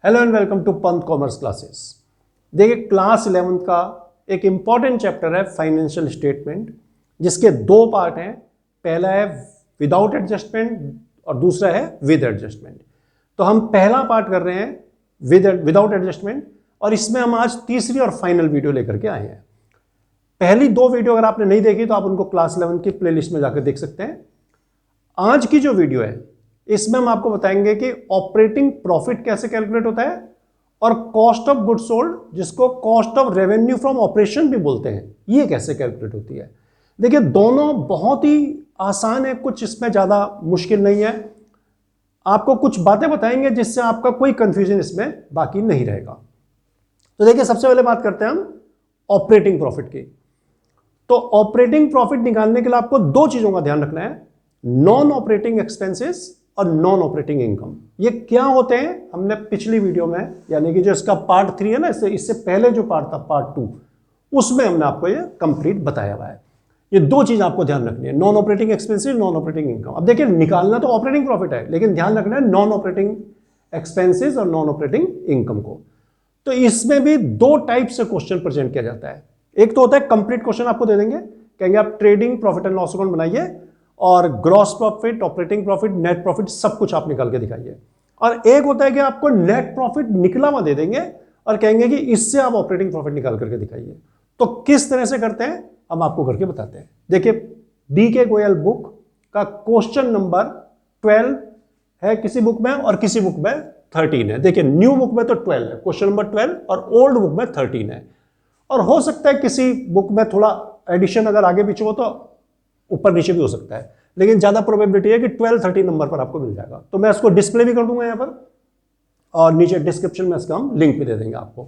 Hello and welcome to Pant commerce classes. देखिए class 11th का एक इंपॉर्टेंट चैप्टर है फाइनेंशियल स्टेटमेंट, जिसके दो पार्ट हैं। पहला है विदाउट एडजस्टमेंट और दूसरा है विद एडजस्टमेंट। तो हम पहला पार्ट कर रहे हैं विदाउट एडजस्टमेंट, और इसमें हम आज तीसरी और फाइनल वीडियो लेकर के आए हैं। पहली दो वीडियो अगर आपने नहीं देखी तो आप उनको क्लास 11 की प्लेलिस्ट में जाकर देख सकते हैं। आज की जो वीडियो है इसमें हम आपको बताएंगे कि ऑपरेटिंग प्रॉफिट कैसे कैलकुलेट होता है और कॉस्ट ऑफ गुड्स सोल्ड, जिसको cost of revenue from operation भी बोलते हैं, ये कैसे कैलकुलेट होती है। देखिए दोनों बहुत ही आसान है, कुछ इसमें ज्यादा मुश्किल नहीं है। आपको कुछ बातें बताएंगे जिससे आपका कोई कंफ्यूजन इसमें बाकी नहीं रहेगा। तो देखिए सबसे पहले बात करते हैं हम ऑपरेटिंग प्रॉफिट की। तो ऑपरेटिंग प्रॉफिट निकालने के लिए आपको दो चीजों का ध्यान रखना है, नॉन ऑपरेटिंग एक्सपेंसेस और नॉन ऑपरेटिंग इनकम। ये क्या होते हैं हमने पिछली वीडियो में, यानी कि जो इसका पार्ट 3 है ना, इससे पहले जो पार्ट था पार्ट 2, उसमें हमने आपको ये कंप्लीट बताया हुआ है। ये दो चीज आपको ध्यान रखनी है, non operating expenses, non operating income. अब देखिए निकालना तो ऑपरेटिंग प्रॉफिट है, लेकिन ध्यान रखना है नॉन ऑपरेटिंग एक्सपेंसेस और नॉन ऑपरेटिंग इनकम को। तो इसमें भी दो टाइप से क्वेश्चन प्रेजेंट किया जाता है। एक तो होता है कंप्लीट क्वेश्चन, आपको दे देंगे, कहेंगे आप trading profit and loss account बनाइए और gross profit, operating profit, net profit सब कुछ आप निकाल के दिखाइए। और एक होता है कि आपको नेट प्रॉफिट निकला हुआ दे देंगे और कहेंगे कि इससे आप ऑपरेटिंग प्रॉफिट निकाल करके दिखाइए। तो किस तरह से करते हैं हम आपको करके बताते हैं। देखिए DK गोयल बुक का क्वेश्चन नंबर 12 है किसी बुक में और किसी बुक में 13 है। देखिए न्यू बुक में तो 12 है, क्वेश्चन नंबर 12, और ओल्ड बुक में 13 है। और हो सकता है किसी बुक में थोड़ा एडिशन अगर आगे पीछे हो तो ऊपर नीचे भी हो सकता है, लेकिन ज्यादा प्रोबेबिलिटी है कि 12-13 नंबर पर आपको मिल जाएगा। तो मैं इसको डिस्प्ले भी कर दूंगा यहां पर, और नीचे डिस्क्रिप्शन में इसका हम लिंक भी दे देंगे आपको।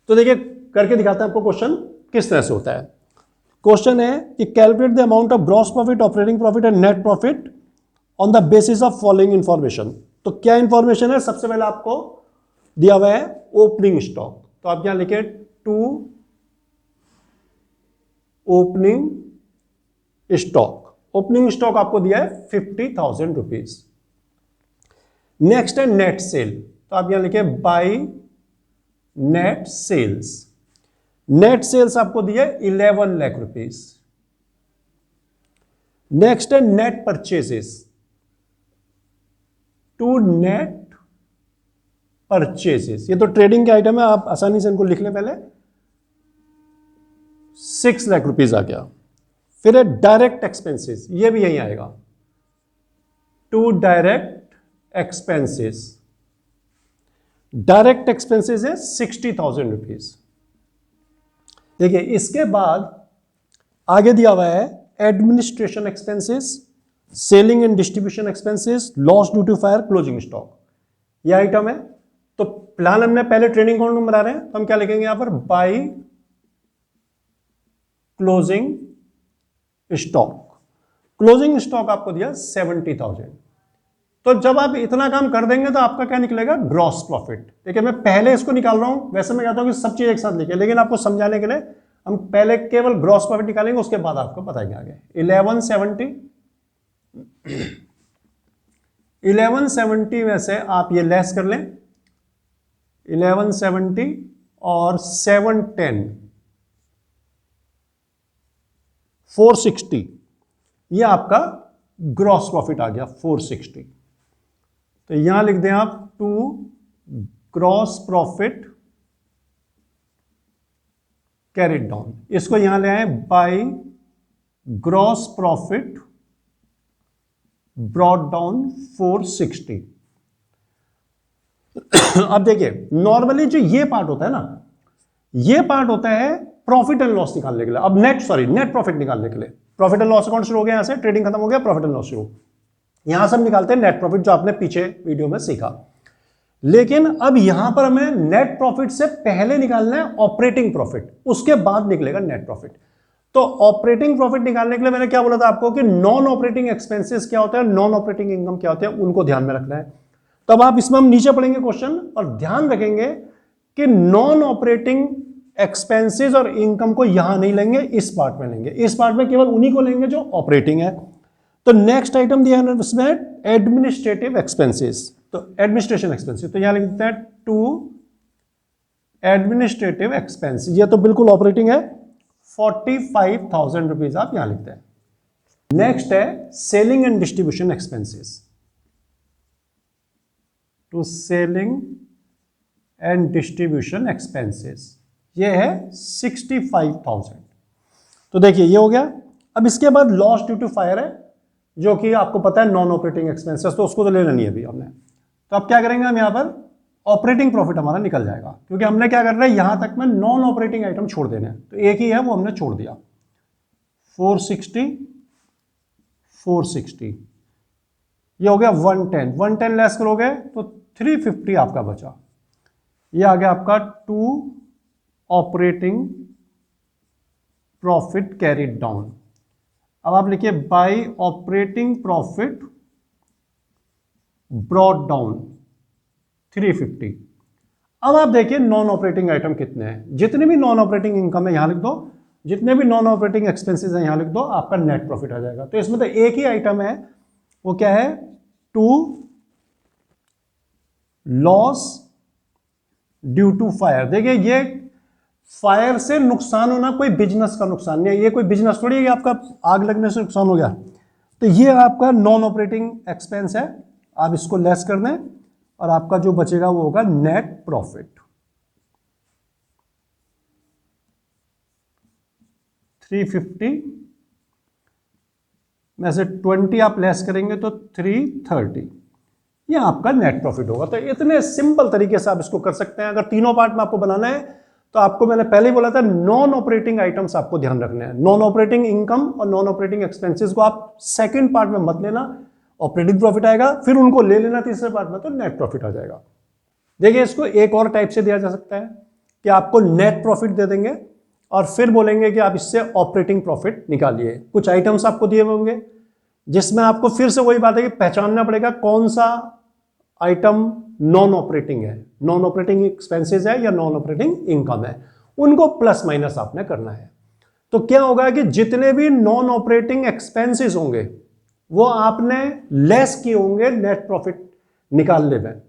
तो देखिए करके दिखाते हैं आपको क्वेश्चन किस तरह से होता है। क्वेश्चन है कि calculate the amount of gross profit, operating profit and net profit on the basis of following information. तो क्या इंफॉर्मेशन है, सबसे पहले आपको दिया हुआ है ओपनिंग स्टॉक। तो आप यहां लिखे to opening stock. Opening stock आपको दिया है 50,000 रुपीज। नेक्स्ट है नेट सेल, तो आप यहां लिखे by net sales. Net sales आपको दिया है 11 लाख रुपीज। नेक्स्ट है net purchases, to net purchases. ये तो ट्रेडिंग के आइटम है, आप आसानी से इनको लिख लें। पहले 6 लाख रुपीज आ गया। फिर है डायरेक्ट एक्सपेंसेस, ये भी यहीं आएगा, to direct expenses. Direct expenses है 60,000 रुपीज। देखिए इसके बाद आगे दिया हुआ है administration expenses, selling and distribution expenses, loss due to fire, closing stock, ये आइटम है। तो प्लान हमने पहले ट्रेडिंग अकाउंट में बना रहे हैं, तो हम क्या लिखेंगे यहां पर, by closing stock. Closing stock आपको दिया 70,000। तो जब आप इतना काम कर देंगे तो आपका क्या निकलेगा, ग्रॉस प्रॉफिट। देखिए मैं पहले इसको निकाल रहा हूं, वैसे मैं कहता हूं कि सब चीज एक साथ लिखे, लेकिन आपको समझाने के लिए हम पहले केवल ग्रॉस प्रॉफिट निकालेंगे, उसके बाद आपको बताएंगे आगे। 1170 में से आप ये लेस कर लें, 1170 और 710, 460, ये आपका ग्रॉस प्रॉफिट आ गया 460। तो यहां लिख दें आप to gross profit carried down. इसको यहां ले आए by gross profit brought down 460। अब देखिए नॉर्मली जो ये पार्ट होता है ना, ये पार्ट होता है प्रॉफिट एंड लॉस निकालने के लिए। अब नेट प्रॉफिट निकालने के लिए प्रॉफिट एंड लॉस अकाउंट शुरू हो गया, यहां से ट्रेडिंग खत्म हो गया, प्रॉफिट एंड लॉस शुरू। यहां से हम निकालते हैं नेट प्रॉफिट, जो आपने पीछे वीडियो में सीखा। लेकिन अब यहां पर हमें नेट प्रॉफिट से पहले निकालना है ऑपरेटिंग प्रॉफिट, उसके बाद निकलेगा नेट प्रॉफिट। तो ऑपरेटिंग प्रॉफिट निकालने के लिए मैंने क्या बोला था आपको कि नॉन ऑपरेटिंग एक्सपेंसेस क्या होता है, नॉन ऑपरेटिंग इनकम क्या होते हैं, उनको ध्यान में रखना है। तब आप इसमें हम नीचे पढ़ेंगे क्वेश्चन और ध्यान रखेंगे कि नॉन ऑपरेटिंग एक्सपेंसेस और इनकम को यहां नहीं लेंगे, इस पार्ट में लेंगे। इस पार्ट में केवल उन्हीं को लेंगे जो ऑपरेटिंग है। तो नेक्स्ट आइटम दिया है उसमें एडमिनिस्ट्रेटिव एक्सपेंसेस, तो एडमिनिस्ट्रेशन एक्सपेंसेस, तो यहां लिख देते हैं टू एडमिनिस्ट्रेटिव एक्सपेंस, ये तो बिल्कुल ऑपरेटिंग है, 45,000 रुपीज आप यहां लिखते हैं। नेक्स्ट है selling and distribution expenses, to selling and distribution expenses, ये है 65,000। तो देखिए ये हो गया। अब इसके बाद लॉस ड्यू टू फायर है, जो कि आपको पता है नॉन ऑपरेटिंग एक्सपेंसेस, तो उसको तो लेना नहीं है अभी हमने। तो अब क्या करेंगे हम यहां पर, ऑपरेटिंग प्रॉफिट हमारा निकल जाएगा, क्योंकि हमने क्या करना है यहां तक में नॉन ऑपरेटिंग आइटम छोड़ देने हैं, तो एक ही है वो हमने छोड़ दिया। 460 ये हो गया 110 लेस करोगे तो 350 आपका बचा। ये आ गया आपका to operating profit carried down. अब आप लिखिए by operating profit brought down 350। अब आप देखिए नॉन ऑपरेटिंग आइटम कितने हैं, जितने भी नॉन ऑपरेटिंग इनकम है यहां लिख दो, जितने भी नॉन ऑपरेटिंग एक्सपेंसेस हैं यहां लिख दो, आपका नेट प्रॉफिट आ जाएगा। तो इसमें तो एक ही आइटम है, वो क्या है, to loss due to fire. देखिए ये फायर से नुकसान होना कोई बिजनेस का नुकसान नहीं है, ये कोई बिजनेस थोड़ी है कि आपका आग लगने से नुकसान हो गया। तो ये आपका नॉन ऑपरेटिंग एक्सपेंस है, आप इसको लेस कर दें और आपका जो बचेगा वो होगा नेट प्रॉफिट। 350 में से 20 आप लेस करेंगे तो 330, ये आपका नेट प्रॉफिट होगा। तो इतने सिंपल तरीके से आप इसको कर सकते हैं। अगर तीनों पार्ट में आपको बनाना है तो आपको मैंने पहले ही बोला था नॉन ऑपरेटिंग आइटम्स आपको ध्यान रखने हैं, नॉन ऑपरेटिंग इनकम और नॉन ऑपरेटिंग एक्सपेंसेस को आप सेकंड पार्ट में मत लेना, ऑपरेटिंग प्रॉफिट आएगा, फिर उनको ले लेना तीसरे पार्ट में तो नेट प्रॉफिट आ जाएगा। देखिए इसको एक और टाइप से दिया जा सकता है कि आपको नेट प्रॉफिट दे देंगे और फिर बोलेंगे कि आप इससे ऑपरेटिंग प्रॉफिट निकालिए। कुछ आइटम्स आपको दिए होंगे जिसमें आपको फिर से वही बात है कि पहचानना पड़ेगा कौन सा आइटम नॉन ऑपरेटिंग है, नॉन ऑपरेटिंग एक्सपेंसेस है या नॉन ऑपरेटिंग इनकम है, उनको प्लस माइनस आपने करना है। तो क्या होगा कि जितने भी नॉन ऑपरेटिंग एक्सपेंसेस होंगे वो आपने लेस किए होंगे नेट प्रॉफिट निकालने में,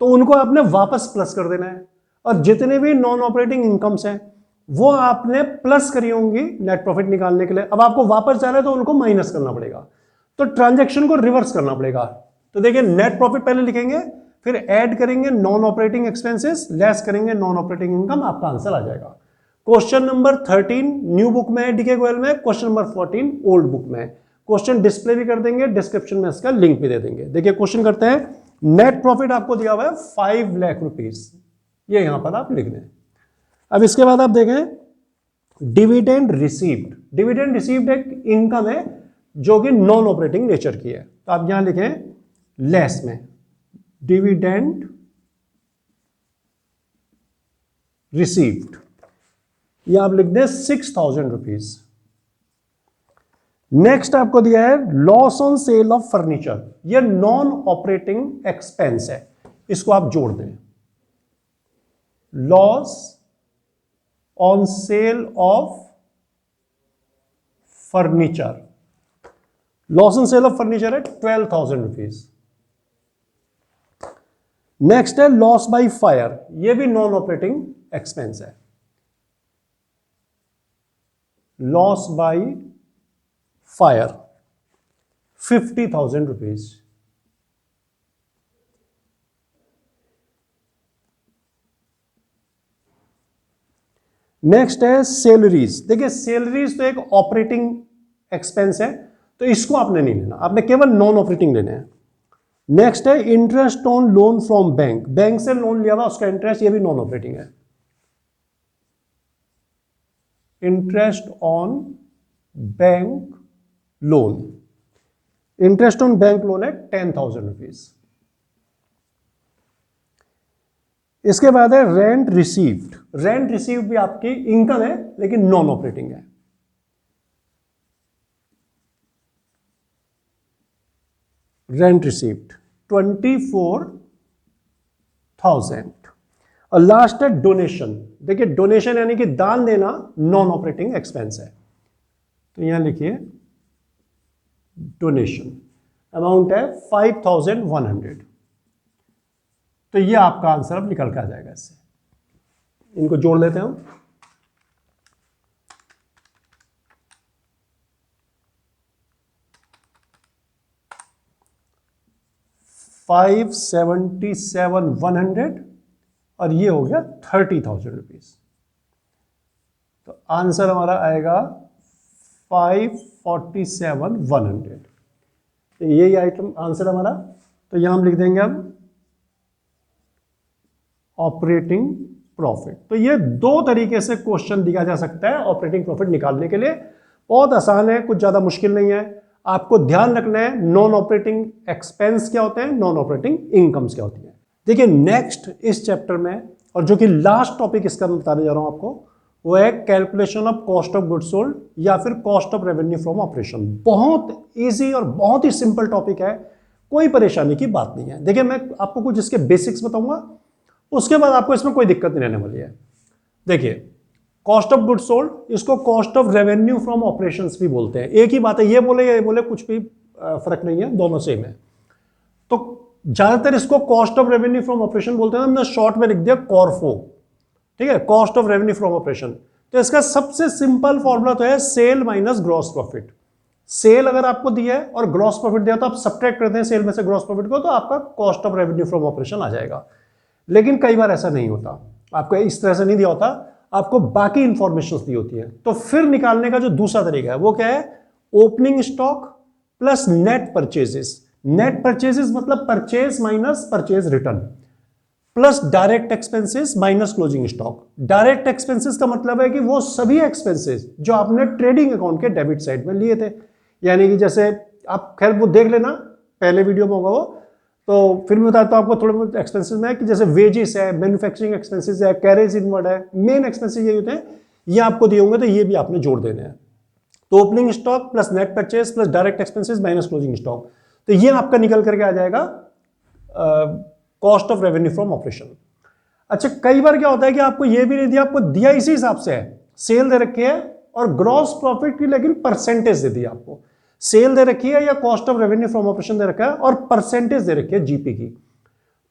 तो उनको आपने वापस प्लस कर देना है। और जितने भी नॉन ऑपरेटिंग इनकम्स हैं वो आपने प्लस करी होंगी नेट प्रॉफिट निकालने के लिए, अब आपको वापस जाना है तो उनको माइनस करना पड़ेगा, तो ट्रांजैक्शन को रिवर्स करना पड़ेगा। तो देखिए नेट प्रॉफिट पहले लिखेंगे, फिर ऐड करेंगे नॉन ऑपरेटिंग एक्सपेंसेस, लेस करेंगे नॉन ऑपरेटिंग इनकम, आपका आंसर आ जाएगा। क्वेश्चन नंबर 13 न्यू बुक में है डीके गोयल में, क्वेश्चन नंबर 14 ओल्ड बुक में है। क्वेश्चन डिस्प्ले भी कर देंगे, डिस्क्रिप्शन में इसका लिंक भी दे देंगे। देखिए क्वेश्चन करते हैं, नेट प्रॉफिट आपको दिया हुआ है 5 लाख रुपीस, ये यहां पर आप लिख दें। अब इसके बाद आप देखें डिविडेंड रिसीव्ड, डिविडेंड रिसीव्ड एक इनकम है जो कि नॉन ऑपरेटिंग नेचर की है, तो आप यहां लिखें लेस में डिविडेंड रिसीव्ड, ये आप लिख दें 6,000 रुपीज। नेक्स्ट आपको दिया है loss on sale of furniture, ये नॉन ऑपरेटिंग एक्सपेंस है, इसको आप जोड़ दें, loss on sale of furniture, loss on sale of furniture है 12,000 रुपीज। नेक्स्ट है लॉस बाय फायर, ये भी नॉन ऑपरेटिंग एक्सपेंस है, loss by fire 50,000 rupees. Next है सैलरीज, देखिए सैलरीज तो एक ऑपरेटिंग एक्सपेंस है, तो इसको आपने नहीं लेना, आपने केवल नॉन ऑपरेटिंग लेने हैं। नेक्स्ट है interest on loan from bank, bank से लोन लिया हुआ उसका इंटरेस्ट, ये भी नॉन ऑपरेटिंग है, interest on bank loan, interest on bank loan है 10,000 रुपीज। इसके बाद है रेंट रिसीव्ड, रेंट रिसीव्ड भी आपकी इनकम है लेकिन नॉन ऑपरेटिंग है, रेंट रिसीव्ड 24,000। और लास्ट है डोनेशन, देखिए डोनेशन यानी कि दान देना नॉन ऑपरेटिंग एक्सपेंस है, तो यहां लिखिए डोनेशन, अमाउंट है 5100। तो ये आपका आंसर अब निकल के आ जाएगा। इससे इनको जोड़ लेते हैं हम। 577,100 और ये हो गया 30,000 रुपीज। तो आंसर हमारा आएगा 547,100। तो यही आइटम आंसर हमारा। तो यहां हम लिख देंगे अब ऑपरेटिंग प्रॉफिट। तो ये दो तरीके से क्वेश्चन दिया जा सकता है ऑपरेटिंग प्रॉफिट निकालने के लिए। बहुत आसान है, कुछ ज्यादा मुश्किल नहीं है। आपको ध्यान रखना है नॉन ऑपरेटिंग एक्सपेंस क्या होते हैं, नॉन ऑपरेटिंग इनकम्स क्या होती है। देखिए नेक्स्ट इस चैप्टर में, और जो कि लास्ट टॉपिक इसका मैं बताने जा रहा हूं आपको, वो है calculation of cost of goods sold या फिर cost of revenue from operation. बहुत इजी और बहुत ही सिंपल टॉपिक है, कोई परेशानी की बात नहीं है। देखिए मैं आपको कुछ इसके बेसिक्स बताऊंगा, उसके बाद आपको इसमें कोई दिक्कत नहीं रहने वाली है। देखिए कॉस्ट ऑफ गुड्स सोल्ड, इसको cost of revenue from operations भी बोलते हैं। एक ही बात है, ये बोले या ये बोले कुछ भी फर्क नहीं है, दोनों सेम है। तो ज्यादातर इसको cost of revenue from operation बोलते हैं। हमने शॉर्ट में लिख दिया कॉर्फो, ठीक है, cost of revenue from operation. तो इसका सबसे सिंपल फॉर्मूला तो है sale minus gross profit. Sale अगर आपको दिया है और ग्रॉस प्रॉफिट दिया तो आप सब्ट्रैक्ट करते हैं सेल में से ग्रॉस प्रॉफिट को, तो आपका cost of revenue from operation आ जाएगा। लेकिन कई बार ऐसा नहीं होता, आपको इस तरह से नहीं दिया होता, आपको बाकी इंफॉर्मेशन दी होती है। तो फिर निकालने का जो दूसरा तरीका है वो क्या है, opening stock plus net purchases. Net purchases मतलब purchase minus purchase return plus direct expenses minus closing stock. Direct expenses का मतलब है कि वो सभी एक्सपेंसेस जो आपने ट्रेडिंग अकाउंट के डेबिट साइड में लिए थे, यानी कि जैसे आप खैर वो देख लेना, पहले वीडियो में होगा वो, तो फिर मैं बताता हूं आपको थोड़े बहुत एक्सपेंसेस में कि जैसे वेजेस है, मैन्युफैक्चरिंग एक्सपेंसेस है, कैरेज इनवर्ड है, मेन एक्सपेंसेस ये होते हैं, ये आपको दिए होंगे तो ये भी आपने जोड़ देने हैं। तो opening stock plus net purchase plus direct expenses minus closing stock, तो ये आपका निकल करके आ जाएगा cost of revenue from operation. अच्छा कई बार क्या होता है कि आपको ये भी नहीं दिया, आपको दिया इसी हिसाब से है, सेल दे रखी है और ग्रॉस प्रॉफिट की लेकिन परसेंटेज दे दी आपको। सेल दे रखी है या cost of revenue from operation दे रखा है और परसेंटेज दे रखी है जीपी की।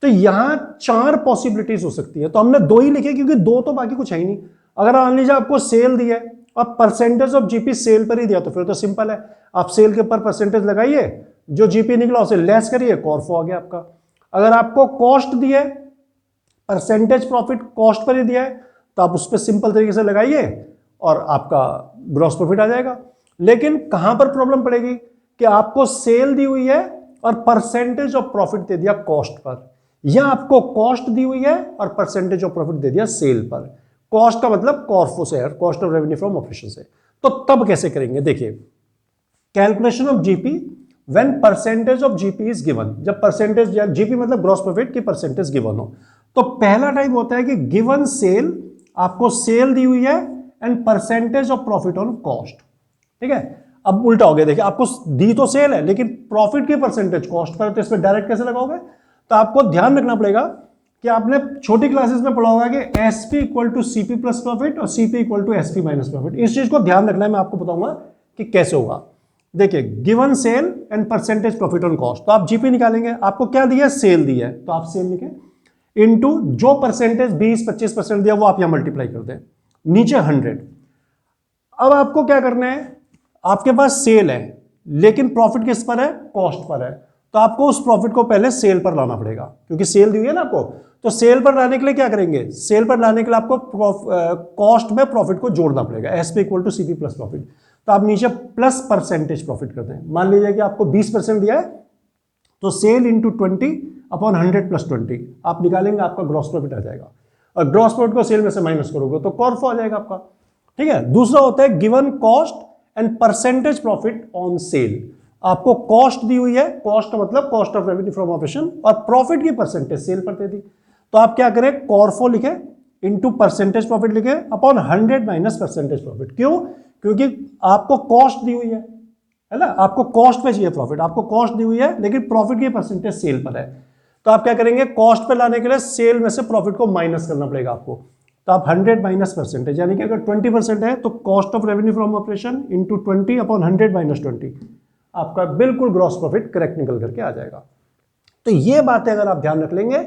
तो यहां चार पॉसिबिलिटीज हो सकती है, तो हमने दो ही लिखे क्योंकि दो तो बाकी कुछ है ही नहीं। अगर मान लीजिए आपको सेल दिया है और परसेंटेज ऑफ जीपी सेल पर ही दिया तो फिर तो सिंपल है, आप सेल के ऊपर परसेंटेज लगाइए, जो जीपी निकला उसे लेस करिए, कॉर्फो आ गया आपका। अगर आपको कॉस्ट दिया है, परसेंटेज प्रॉफिट कॉस्ट पर ही दिया है, तो आप उस पर सिंपल तरीके से लगाइए और आपका ग्रॉस प्रॉफिट आ जाएगा। लेकिन कहां पर प्रॉब्लम पड़ेगी कि आपको सेल दी हुई है और परसेंटेज ऑफ प्रॉफिट दे दिया कॉस्ट पर, या आपको कॉस्ट दी हुई है और परसेंटेज ऑफ प्रॉफिट दे दिया सेल पर। कॉस्ट का मतलब कॉर्फो से है, cost of revenue from operation से। तो तब कैसे करेंगे, देखिए calculation of GP when percentage of GP is given. जब परसेंटेज या जीपी मतलब ग्रॉस प्रॉफिट की परसेंटेज गिवन हो, तो पहला टाइप होता है कि गिवन सेल, आपको सेल दी हुई है and percentage of profit on cost, ठीक है। अब उल्टा हो गया, देखिए आपको दी तो सेल है लेकिन प्रॉफिट की परसेंटेज कॉस्ट पर, तो इसमें डायरेक्ट कैसे लगाओगे। तो आपको ध्यान रखना पड़ेगा कि आपने छोटी क्लासेस में पढ़ा होगा कि SP equal to CP plus profit और CP equal to SP minus profit. इस चीज को ध्यान रखना है, मैं आपको बताऊंगा कि कैसे होगा। देखिए given sale and percentage profit on cost, तो आप जीपी निकालेंगे, आपको क्या दिया है, सेल दिया है, तो आप सेल लिखें इनटू जो परसेंटेज 20-25% दिया वो आप यहां मल्टीप्लाई कर दें, नीचे 100। अब आपको क्या करना है, आपके पास सेल है लेकिन प्रॉफिट किस पर है, कॉस्ट पर है, तो आपको उस प्रॉफिट को पहले सेल पर लाना पड़ेगा, क्योंकि सेल दी हुई है ना आपको। तो सेल पर लाने के लिए क्या करेंगे, सेल पर लाने के लिए आपको कॉस्ट में प्रॉफिट को जोड़ना पड़ेगा, SP equal to CP plus profit. तो आप नीचे प्लस परसेंटेज प्रॉफिट करते हैं। मान लीजिए कि आपको 20% दिया है, तो सेल इंटू 20 अपॉन 100 प्लस 20 आप निकालेंगे, आपका ग्रॉस प्रॉफिट आ जाएगा। और ग्रॉस प्रॉफिट को सेल में से माइनस करोगे तो कॉर्फो आ जाएगा आपका, ठीक है। दूसरा होता है given cost and percentage profit on sale. आपको कॉस्ट दी हुई है, कॉस्ट का मतलब cost of revenue from operation, और प्रॉफिट की परसेंटेज सेल पर दे दी, तो आप क्या करें, कॉर्फो लिखे इंटू परसेंटेज प्रॉफिट लिखे अपॉन 100 माइनस परसेंटेज प्रॉफिट। क्यों, क्योंकि आपको कॉस्ट दी हुई है ना, आपको कॉस्ट पे चाहिए प्रॉफिट, आपको कॉस्ट दी हुई है लेकिन प्रॉफिट की परसेंटेज सेल पर है। तो आप क्या करेंगे, कॉस्ट पे लाने के लिए सेल में से प्रॉफिट को माइनस करना पड़ेगा आपको। तो आप 100 माइनस परसेंटेज, यानी कि अगर 20% है तो cost of revenue from operation into 20 upon 100 minus 20, आपका बिल्कुल ग्रॉस प्रॉफिट करेक्ट निकल करके आ जाएगा। तो ये बातें अगर आप ध्यान रख लेंगे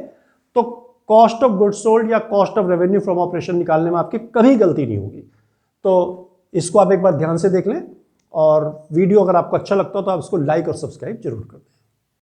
तो कॉस्ट ऑफ गुड्स सोल्ड या cost of revenue from operation निकालने में आपकी कभी गलती नहीं होगी। तो इसको आप एक बार ध्यान से देख लें, और वीडियो अगर आपको अच्छा लगता हो तो आप इसको लाइक और सब्सक्राइब जरूर कर दें।